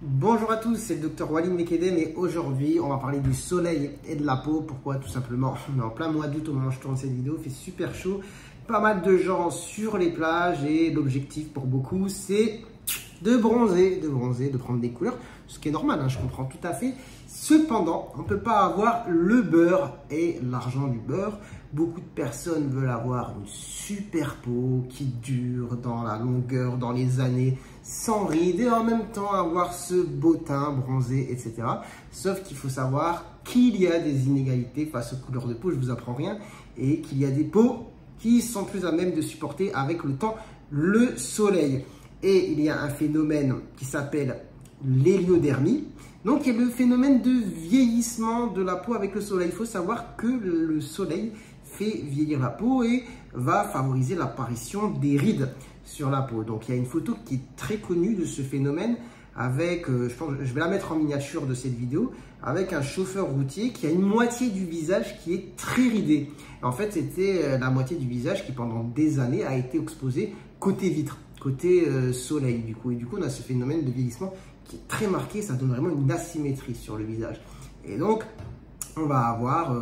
Bonjour à tous, c'est le docteur Walid Mekedem et aujourd'hui on va parler du soleil et de la peau. Pourquoi? Tout simplement, on est en plein mois d'août au moment où je tourne cette vidéo, il fait super chaud, pas mal de gens sur les plages et l'objectif pour beaucoup c'est de bronzer, de prendre des couleurs, ce qui est normal, hein, je comprends tout à fait. Cependant, on ne peut pas avoir le beurre et l'argent du beurre. Beaucoup de personnes veulent avoir une super peau qui dure dans la longueur, dans les années, sans rides et en même temps avoir ce beau teint bronzé, etc. Sauf qu'il faut savoir qu'il y a des inégalités face aux couleurs de peau, je ne vous apprends rien, et qu'il y a des peaux qui sont plus à même de supporter avec le temps le soleil. Et il y a un phénomène qui s'appelle l'héliodermie. Donc, il y a le phénomène de vieillissement de la peau avec le soleil. Il faut savoir que le soleil fait vieillir la peau et va favoriser l'apparition des rides sur la peau. Donc, il y a une photo qui est très connue de ce phénomène avec, je vais la mettre en miniature de cette vidéo, avec un chauffeur routier qui a une moitié du visage qui est très ridée. En fait, c'était la moitié du visage qui, pendant des années, a été exposée côté vitre, côté soleil. Et du coup, on a ce phénomène de vieillissement qui est très marqué, ça donne vraiment une asymétrie sur le visage. Et donc, on va avoir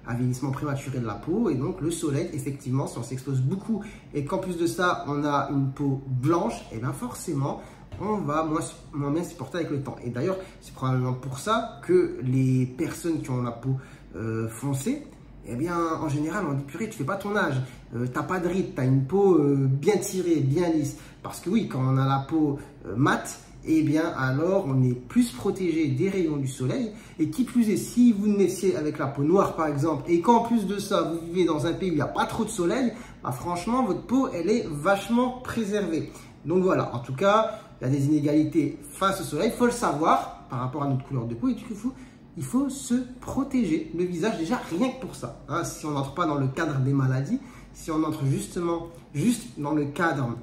un vieillissement prématuré de la peau. Et donc, le soleil, effectivement, si on s'expose beaucoup et qu'en plus de ça, on a une peau blanche, et bien forcément, on va moins bien supporter avec le temps. Et d'ailleurs, c'est probablement pour ça que les personnes qui ont la peau foncée, eh bien, en général, on dit purée, tu fais pas ton âge, t'as pas de rides, t'as une peau bien tirée, bien lisse. Parce que oui, quand on a la peau mate, eh bien alors on est plus protégé des rayons du soleil. Et qui plus est, si vous naissiez avec la peau noire par exemple, et qu'en plus de ça, vous vivez dans un pays où il n'y a pas trop de soleil, bah, franchement, votre peau, elle est vachement préservée. Donc voilà, en tout cas, il y a des inégalités face au soleil, il faut le savoir par rapport à notre couleur de peau. Et du coup, il faut se protéger le visage déjà rien que pour ça. Hein, si on n'entre pas dans le cadre des maladies, si on entre juste dans le cadre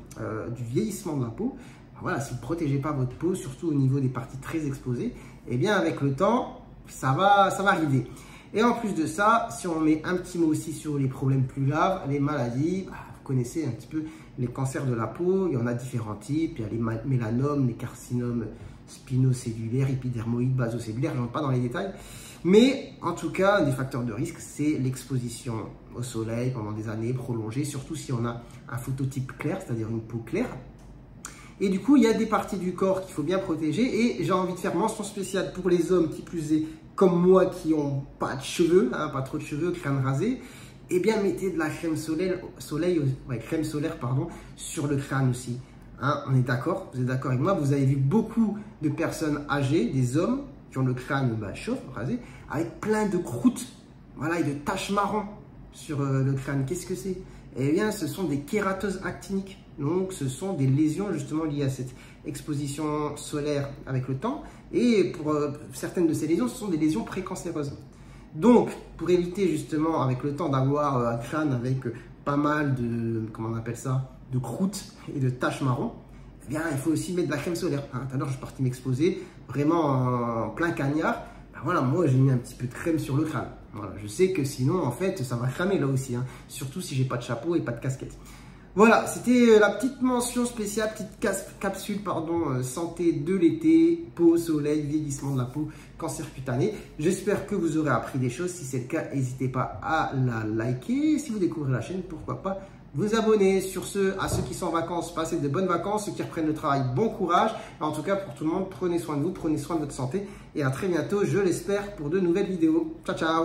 du vieillissement de la peau, voilà, si vous ne protégez pas votre peau, surtout au niveau des parties très exposées, eh bien avec le temps, ça va rider. Et en plus de ça, si on met un petit mot aussi sur les problèmes plus graves, les maladies, vous connaissez un petit peu les cancers de la peau, il y en a différents types, il y a les mélanomes, les carcinomes spinocellulaires, épidermoïdes, basocellulaires, je ne rentre pas dans les détails. Mais en tout cas, un des facteurs de risque, c'est l'exposition au soleil pendant des années prolongées, surtout si on a un phototype clair, c'est-à-dire une peau claire. Et du coup, il y a des parties du corps qu'il faut bien protéger. Et j'ai envie de faire mention spéciale pour les hommes qui plus est, comme moi, qui n'ont pas de cheveux, hein, pas trop de cheveux, crâne rasé. Eh bien, mettez de la crème solaire, sur le crâne aussi. Hein, on est d'accord? Vous êtes d'accord avec moi? Vous avez vu beaucoup de personnes âgées, des hommes, qui ont le crâne chauve, rasé, avec plein de croûtes, voilà, et de taches marron sur le crâne. Qu'est-ce que c'est? Eh bien, ce sont des kératoses actiniques. Donc, ce sont des lésions justement liées à cette exposition solaire avec le temps. Et pour certaines de ces lésions, ce sont des lésions précancéreuses. Donc, pour éviter justement avec le temps d'avoir un crâne avec pas mal de, comment on appelle ça, de croûtes et de taches marron, eh bien, il faut aussi mettre de la crème solaire. Hein, tout à l'heure, je suis parti m'exposer vraiment en plein cagnard. Ben voilà, moi, j'ai mis un petit peu de crème sur le crâne. Voilà, je sais que sinon, en fait, ça va cramer là aussi. Hein, surtout si j'ai pas de chapeau et pas de casquette. Voilà, c'était la petite mention spéciale, petite capsule, santé de l'été, peau, soleil, vieillissement de la peau, cancer cutané. J'espère que vous aurez appris des choses. Si c'est le cas, n'hésitez pas à la liker. Si vous découvrez la chaîne, pourquoi pas vous abonner. Sur ce, à ceux qui sont en vacances, passez de bonnes vacances. Ceux qui reprennent le travail, bon courage. En tout cas, pour tout le monde, prenez soin de vous, prenez soin de votre santé. Et à très bientôt, je l'espère, pour de nouvelles vidéos. Ciao, ciao!